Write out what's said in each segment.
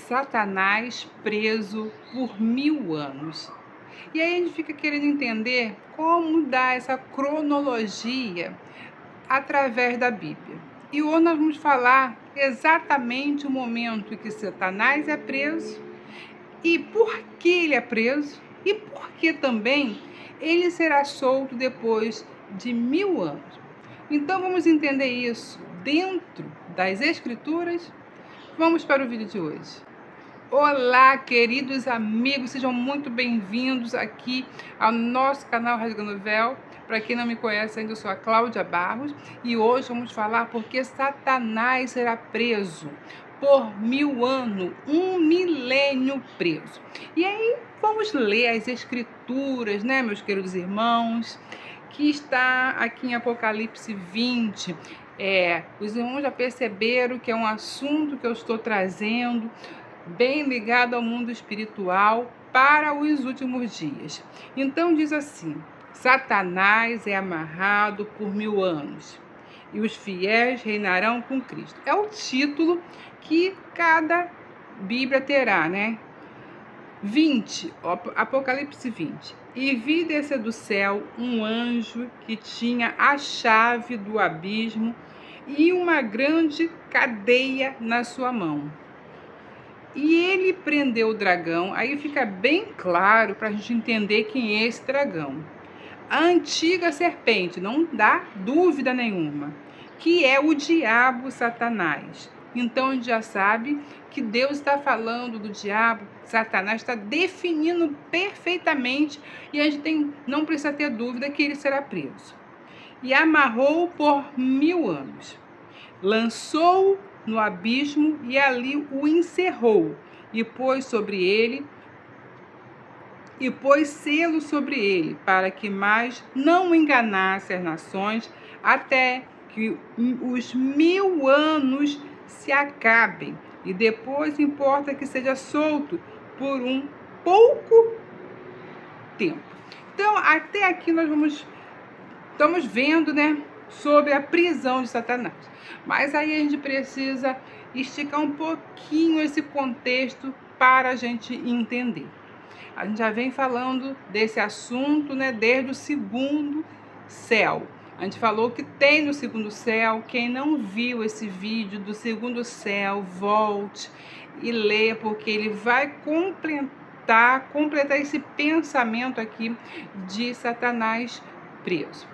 Satanás preso por 1000 anos. E aí a gente fica querendo entender como dar essa cronologia através da Bíblia. E hoje nós vamos falar exatamente o momento em que Satanás é preso e por que ele é preso e por que também ele será solto depois de 1000 anos. Então vamos entender isso dentro das Escrituras. Vamos para o vídeo de hoje. Olá, queridos amigos, sejam muito bem-vindos aqui ao nosso canal Rasgando o Véu. Para quem não me conhece ainda, eu sou a Cláudia Barros e hoje vamos falar porque Satanás será preso por 1000 anos, 1 milênio preso. E aí vamos ler as Escrituras, né, meus queridos irmãos, que está aqui em Apocalipse 20. Os irmãos já perceberam que é um assunto que eu estou trazendo bem ligado ao mundo espiritual para os últimos dias. Então diz assim: Satanás é amarrado por 1000 anos e os fiéis reinarão com Cristo. É o título que cada Bíblia terá, né? 20, Apocalipse 20. E vi descer do céu um anjo que tinha a chave do abismo e uma grande cadeia na sua mão. E ele prendeu o dragão. Aí fica bem claro para a gente entender quem é esse dragão. A antiga serpente, não dá dúvida nenhuma, que é o diabo Satanás. Então a gente já sabe que Deus está falando do diabo, Satanás está definindo perfeitamente e a gente não precisa ter dúvida que ele será preso. E amarrou por 1000 anos. Lançou no abismo e ali o encerrou e pôs selo sobre ele, para que mais não enganasse as nações, até que os 1000 anos se acabem, e depois importa que seja solto por um pouco tempo. Então, até aqui nós estamos vendo, né, sobre a prisão de Satanás. Mas aí a gente precisa esticar um pouquinho esse contexto para a gente entender. A gente já vem falando desse assunto, né, desde o segundo céu. A gente falou que tem no segundo céu. Quem não viu esse vídeo do segundo céu, volte e leia, porque ele vai completar esse pensamento aqui de Satanás preso.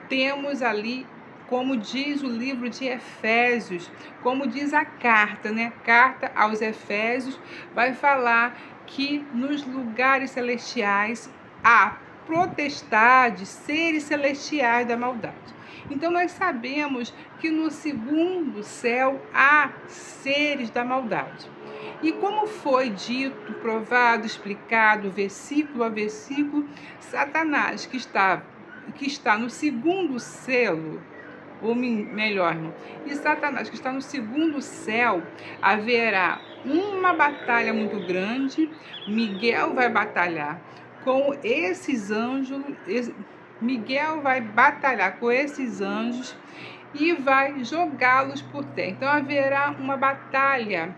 Temos ali, como diz o livro de Efésios, como diz a carta, né? Carta aos Efésios vai falar que nos lugares celestiais há potestades, seres celestiais da maldade. Então nós sabemos que no segundo céu há seres da maldade. E como foi dito, provado, explicado, versículo a versículo, Satanás que está no segundo selo, ou melhor, irmão, e Satanás que está no segundo céu, haverá uma batalha muito grande. Miguel vai batalhar com esses anjos, Miguel vai batalhar com esses anjos e vai jogá-los por terra. Então haverá uma batalha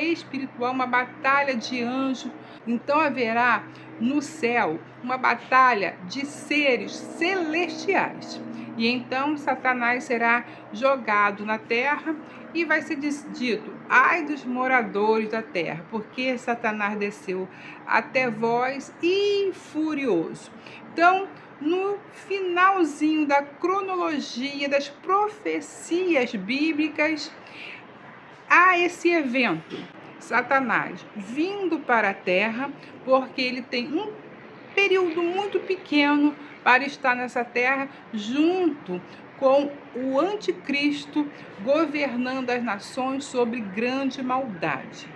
espiritual, uma batalha de anjos. Então haverá no céu uma batalha de seres celestiais. E então Satanás será jogado na terra e vai ser dito: ai dos moradores da terra, porque Satanás desceu até vós e furioso. Então, no finalzinho da cronologia das profecias bíblicas, há esse evento, Satanás vindo para a terra, porque ele tem um período muito pequeno para estar nessa terra, junto com o anticristo governando as nações sobre grande maldade.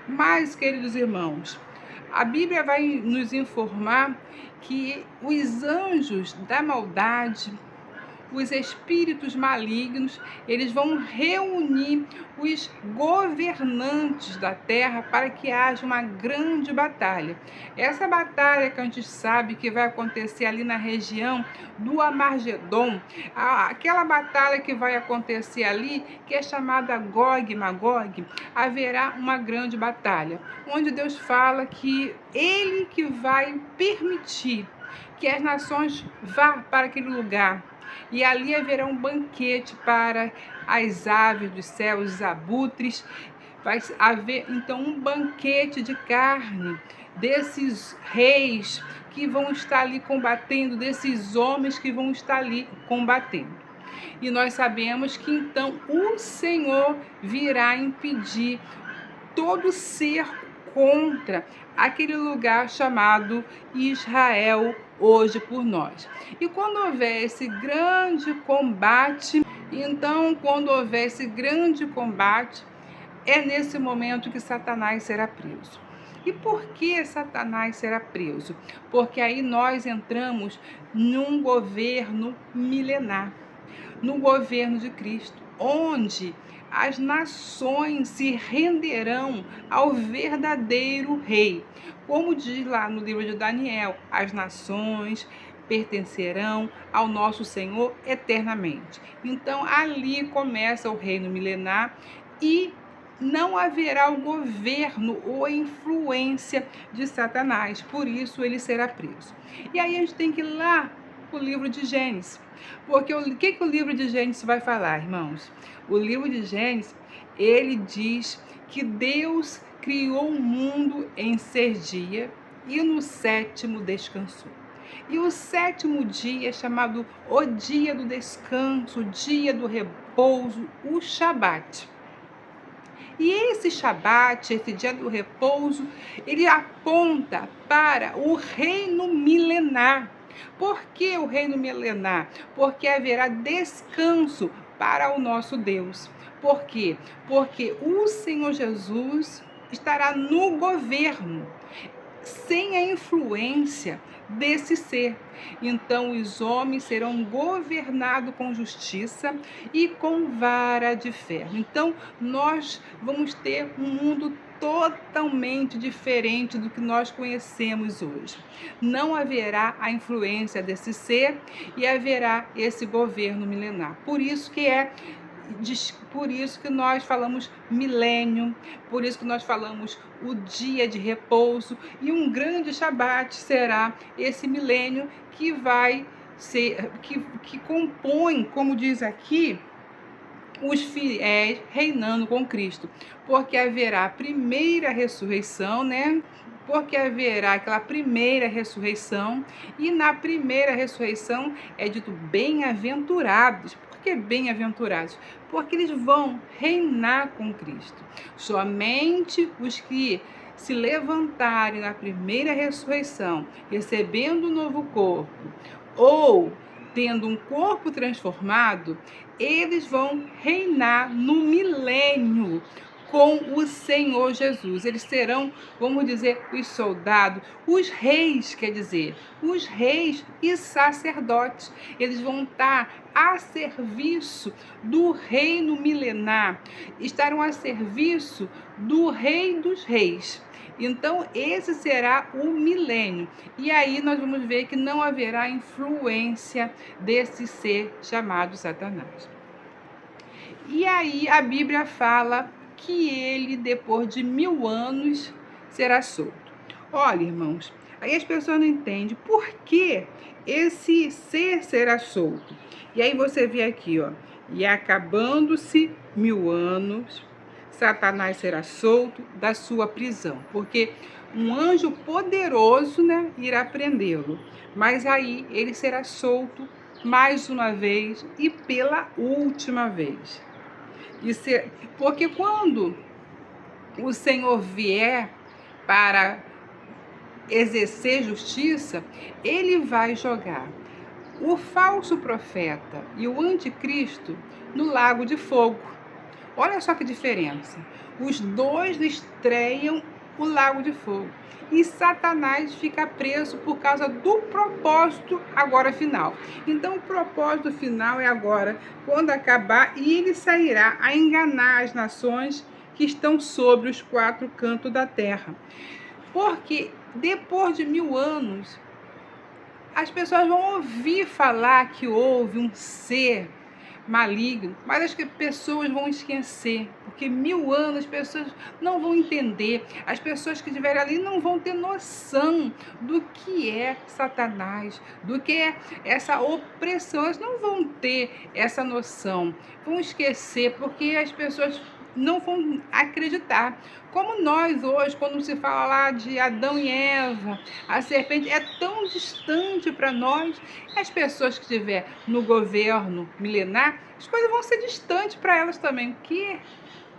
Mas, queridos irmãos, a Bíblia vai nos informar que os anjos da maldade, os espíritos malignos, eles vão reunir os governantes da terra para que haja uma grande batalha. Essa batalha que a gente sabe que vai acontecer ali na região do Amargedon, aquela batalha que vai acontecer ali, que é chamada Gog e Magog, haverá uma grande batalha, onde Deus fala que Ele que vai permitir que as nações vá para aquele lugar. E ali haverá um banquete para as aves dos céus, os abutres. Vai haver então um banquete de carne desses reis que vão estar ali combatendo, desses homens que vão estar ali combatendo. E nós sabemos que então o Senhor virá impedir todo cerco contra aquele lugar chamado Israel hoje por nós. E quando houver esse grande combate, é nesse momento que Satanás será preso. E por que Satanás será preso? Porque aí nós entramos num governo milenar, no governo de Cristo, onde as nações se renderão ao verdadeiro rei. Como diz lá no livro de Daniel, as nações pertencerão ao nosso Senhor eternamente. Então ali começa o reino milenar e não haverá o governo ou a influência de Satanás, por isso ele será preso. E aí a gente tem que ir lá para o livro de Gênesis, porque o que o livro de Gênesis vai falar, irmãos? O livro de Gênesis, ele diz que Deus criou o mundo em 6 dias e no 7º descansou. E o 7º dia é chamado o dia do descanso, o dia do repouso, o Shabat. E esse Shabat, esse dia do repouso, ele aponta para o reino milenar. Por que o reino milenar? Porque haverá descanso para o nosso Deus. Por quê? Porque o Senhor Jesus estará no governo, sem a influência desse ser. Então os homens serão governados com justiça e com vara de ferro. Então nós vamos ter um mundo totalmente diferente do que nós conhecemos hoje. Não haverá a influência desse ser e haverá esse governo milenar. Por isso que nós falamos milênio, por isso que nós falamos o dia de repouso, e um grande Shabat será esse milênio que vai ser, que compõe, como diz aqui, os fiéis reinando com Cristo, porque haverá a primeira ressurreição, né? Porque haverá aquela primeira ressurreição, e na primeira ressurreição é dito bem-aventurados. Por que bem-aventurados? Porque eles vão reinar com Cristo. Somente os que se levantarem na primeira ressurreição, recebendo um novo corpo, ou tendo um corpo transformado, eles vão reinar no milênio com o Senhor Jesus. Eles serão, vamos dizer, os soldados, os reis, quer dizer, os reis e sacerdotes. Eles vão estar a serviço do reino milenar, estarão a serviço do Rei dos Reis. Então, esse será o milênio. E aí nós vamos ver que não haverá influência desse ser chamado Satanás. E aí a Bíblia fala que ele, depois de 1000 anos, será solto. Olha, irmãos, aí as pessoas não entendem por que esse ser será solto. E aí você vê aqui, ó, e acabando-se 1000 anos, Satanás será solto da sua prisão, porque um anjo poderoso, né, irá prendê-lo. Mas aí ele será solto mais uma vez e pela última vez. Porque quando o Senhor vier para exercer justiça, ele vai jogar o falso profeta e o anticristo no lago de fogo. Olha só que diferença. Os dois estreiam o lago de fogo. e Satanás fica preso por causa do propósito agora final. Então o propósito final é agora, quando acabar, e ele sairá a enganar as nações que estão sobre os 4 cantos da terra. Porque depois de 1000 anos, as pessoas vão ouvir falar que houve um ser maligno, mas as pessoas vão esquecer, porque 1000 anos as pessoas não vão entender, as pessoas que estiverem ali não vão ter noção do que é Satanás, do que é essa opressão, elas não vão ter essa noção, vão esquecer, porque as pessoas não vão acreditar. Como nós hoje, quando se fala lá de Adão e Eva, a serpente é tão distante para nós, as pessoas que estiver no governo milenar, as coisas vão ser distantes para elas também. Que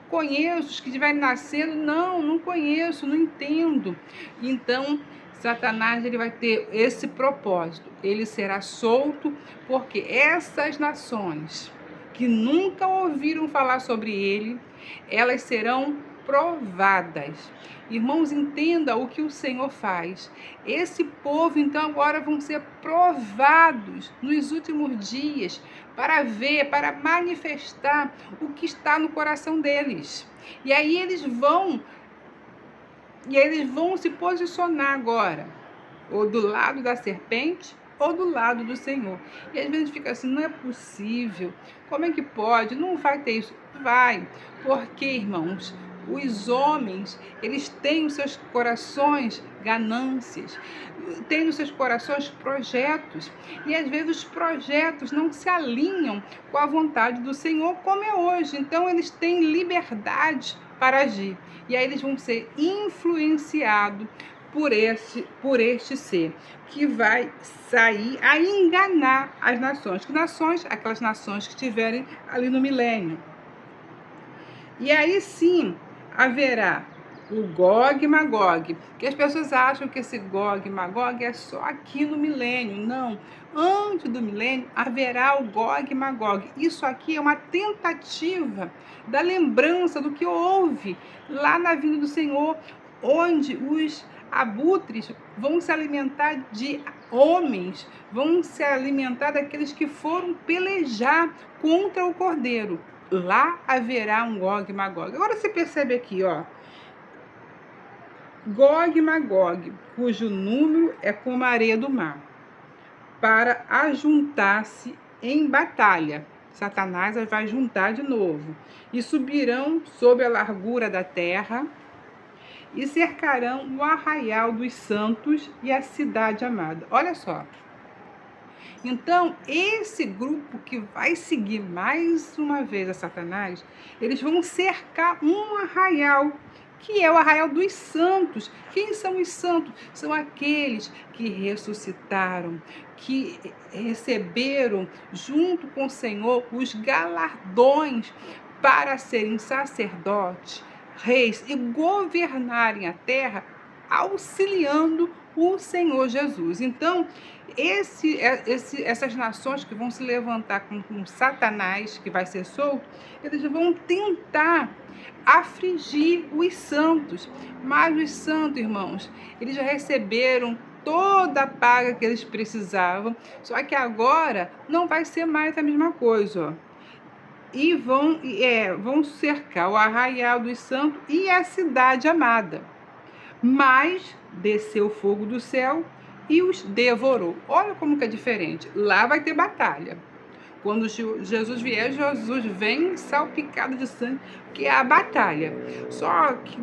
conheço, os que estiverem nascendo, não conheço, não entendo. Então, Satanás ele vai ter esse propósito, ele será solto, porque essas nações que nunca ouviram falar sobre ele, elas serão provadas. Irmãos, entenda o que o Senhor faz. Esse povo, então, agora vão ser provados nos últimos dias para ver, para manifestar o que está no coração deles. E aí eles vão se posicionar agora, ou do lado da serpente, ou do lado do Senhor. E às vezes fica assim, não é possível, como é que pode? Não vai ter isso. Vai, porque, irmãos, os homens, eles têm os seus corações ganâncias, têm nos seus corações projetos, e às vezes os projetos não se alinham com a vontade do Senhor, como é hoje. Então eles têm liberdade para agir, e aí eles vão ser influenciados por este ser, que vai sair a enganar as nações. Que nações? Aquelas nações que estiverem ali no milênio. E aí sim haverá o Gog e Magog, que as pessoas acham que esse Gog e Magog é só aqui no milênio. Não, antes do milênio haverá o Gog e Magog. Isso aqui é uma tentativa da lembrança do que houve lá na vinda do Senhor, onde os abutres vão se alimentar de homens, vão se alimentar daqueles que foram pelejar contra o Cordeiro. Lá haverá um Gog e Magog. Agora você percebe aqui, ó, Gog e Magog, cujo número é como a areia do mar, para ajuntar-se em batalha. Satanás vai juntar de novo, e subirão sobre a largura da terra, e cercarão o arraial dos santos e a cidade amada. Olha só. Então, esse grupo que vai seguir mais uma vez a Satanás, eles vão cercar um arraial, que é o arraial dos santos. Quem são os santos? São aqueles que ressuscitaram, que receberam junto com o Senhor os galardões para serem sacerdotes, reis e governarem a terra, auxiliando o Senhor Jesus. Então, essas nações que vão se levantar com Satanás, que vai ser solto, eles vão tentar afligir os santos. Mas os santos, irmãos, eles já receberam toda a paga que eles precisavam, só que agora não vai ser mais a mesma coisa, ó. E vão cercar o arraial dos santos e a cidade amada. Mas desceu fogo do céu e os devorou. Olha como que é diferente. Lá vai ter batalha. Quando Jesus vier, Jesus vem salpicado de sangue, que é a batalha. Só que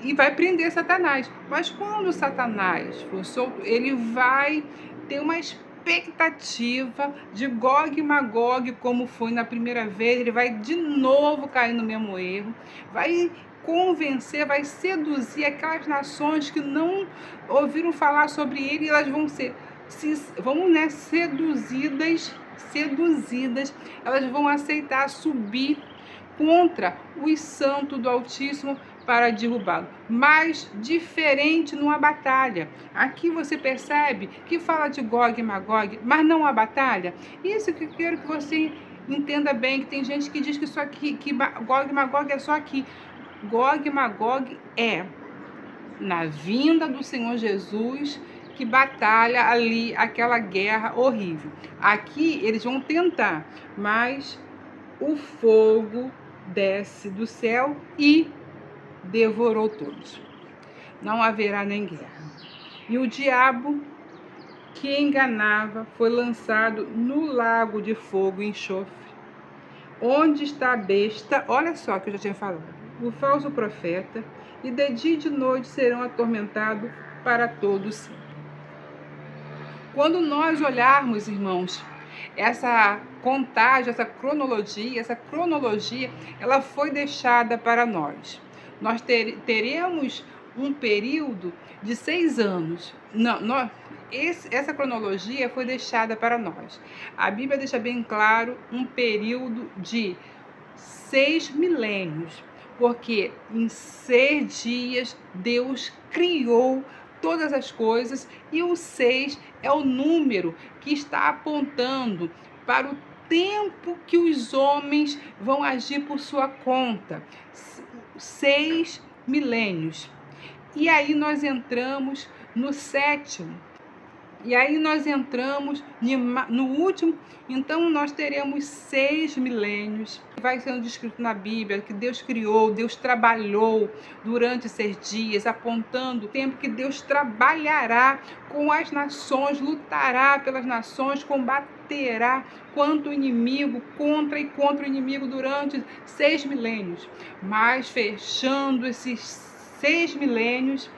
e vai prender Satanás. Mas quando Satanás for solto, ele vai ter uma expectativa de Gog e Magog, como foi na primeira vez. Ele vai de novo cair no mesmo erro. Vai convencer, vai seduzir aquelas nações que não ouviram falar sobre ele, e elas vão ser seduzidas, elas vão aceitar subir contra os santos do Altíssimo para derrubá-lo. Mas diferente numa batalha. Aqui você percebe que fala de Gog e Magog, mas não a batalha. Isso que eu quero que você entenda bem, que tem gente que diz que isso aqui, que Gog e Magog é só aqui. Gog e Magog é na vinda do Senhor Jesus, que batalha ali aquela guerra horrível. Aqui eles vão tentar, mas o fogo desce do céu e devorou todos. Não haverá nem guerra. E o diabo que enganava foi lançado no lago de fogo e enxofre, onde está a besta, olha só que eu já tinha falado, o falso profeta, e de dia e de noite serão atormentados para todos. Quando nós olharmos, irmãos, essa contagem, essa cronologia, ela foi deixada para nós. Nós teremos um período de 6 anos. Essa cronologia foi deixada para nós. A Bíblia deixa bem claro um período de 6 milênios, porque em 6 dias Deus criou todas as coisas, e o 6 é o número que está apontando para o tempo que os homens vão agir por sua conta. 6 milênios. E aí nós entramos no 7º. E aí nós entramos no último. Então nós teremos 6 milênios. Vai sendo descrito na Bíblia que Deus criou, Deus trabalhou durante 6 dias, apontando o tempo que Deus trabalhará com as nações, lutará pelas nações, combaterá contra o inimigo, contra o inimigo durante 6 milênios. Mas fechando esses 6 milênios,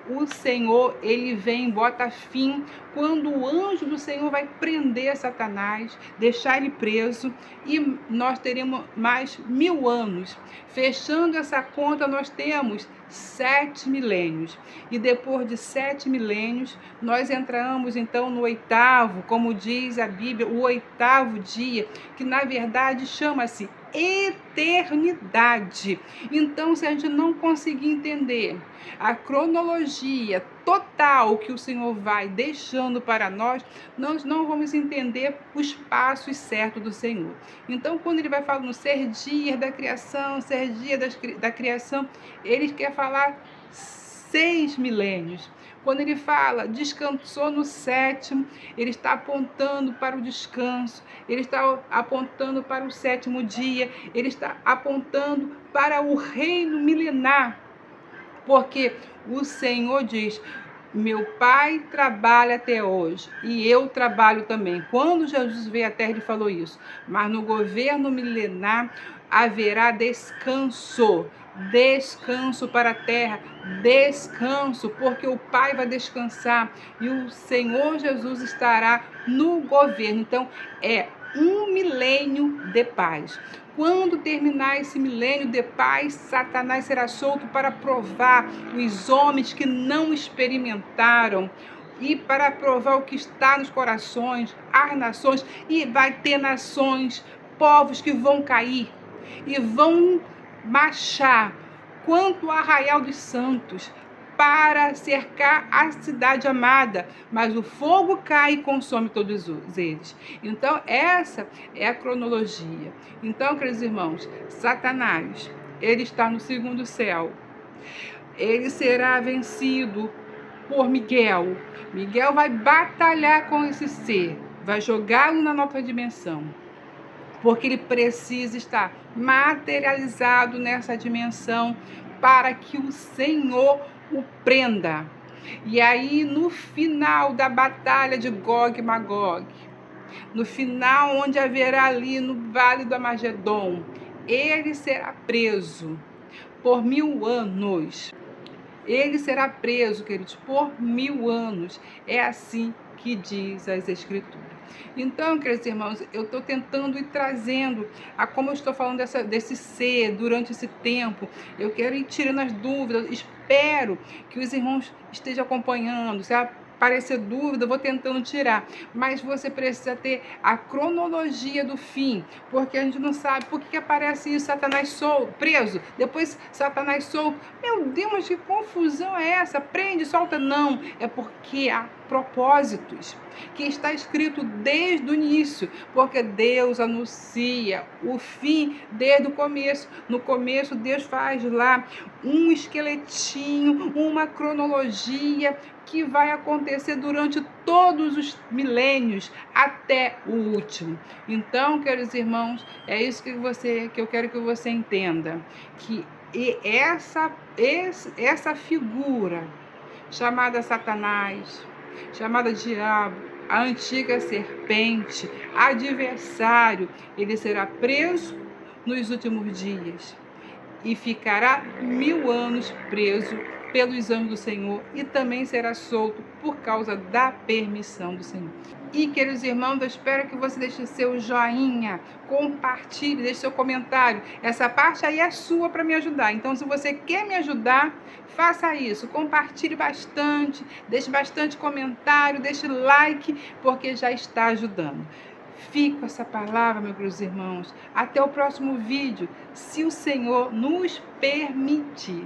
o Senhor, ele vem, bota fim, quando o anjo do Senhor vai prender Satanás, deixar ele preso, e nós teremos mais 1000 anos. Fechando essa conta, nós temos 7 milênios. E depois de 7 milênios, nós entramos então no 8º, como diz a Bíblia, o 8º dia, que na verdade chama-se eternidade. Então, se a gente não conseguir entender a cronologia total que o Senhor vai deixando para nós, nós não vamos entender os passos certos do Senhor. Então, quando ele vai falar no 6 dias da criação, 6 dias da criação, ele quer falar 6 milênios. Quando ele fala descansou no 7º, ele está apontando para o descanso, ele está apontando para o 7º dia, ele está apontando para o reino milenar, porque o Senhor diz: meu pai trabalha até hoje e eu trabalho também. Quando Jesus veio à terra, ele falou isso. Mas no governo milenar haverá descanso. Descanso para a terra, descanso, porque o Pai vai descansar e o Senhor Jesus estará no governo. Então, é 1 milênio de paz. Quando terminar esse milênio de paz, Satanás será solto para provar os homens que não experimentaram e para provar o que está nos corações, as nações, e vai ter nações, povos que vão cair e vão marchar quanto o arraial dos santos para cercar a cidade amada, mas o fogo cai e consome todos eles. Então, essa é a cronologia. Então, queridos irmãos, Satanás, ele está no 2º céu. Ele será vencido por Miguel. Miguel vai batalhar com esse ser, vai jogá-lo na nova dimensão, porque ele precisa estar materializado nessa dimensão para que o Senhor o prenda. E aí, no final da batalha de Gog e Magog, no final, onde haverá ali no Vale do Armagedon, ele será preso por 1000 anos. Ele será preso, queridos, por 1000 anos. É assim que diz as Escrituras. Então, queridos irmãos, eu estou tentando ir trazendo a como eu estou falando desse ser durante esse tempo. Eu quero ir tirando as dúvidas. Espero que os irmãos estejam acompanhando. Se aparecer dúvida, eu vou tentando tirar. Mas você precisa ter a cronologia do fim, porque a gente não sabe por que aparece isso, Satanás preso, depois Satanás solto. Meu Deus, mas que confusão é essa? Prende, solta? Não, é porque a propósitos, que está escrito desde o início, porque Deus anuncia o fim desde o começo. No começo, Deus faz lá um esqueletinho, uma cronologia que vai acontecer durante todos os milênios até o último. Então, queridos irmãos, é isso que eu quero que você entenda, que essa figura chamada Satanás, chamada diabo, a antiga serpente, adversário, ele será preso nos últimos dias e ficará 1000 anos preso pelos anjos do Senhor e também será solto por causa da permissão do Senhor. E, queridos irmãos, eu espero que você deixe seu joinha, compartilhe, deixe seu comentário. Essa parte aí é sua para me ajudar. Então, se você quer me ajudar, faça isso. Compartilhe bastante, deixe bastante comentário, deixe like, porque já está ajudando. Fique com essa palavra, meus queridos irmãos. Até o próximo vídeo, se o Senhor nos permitir.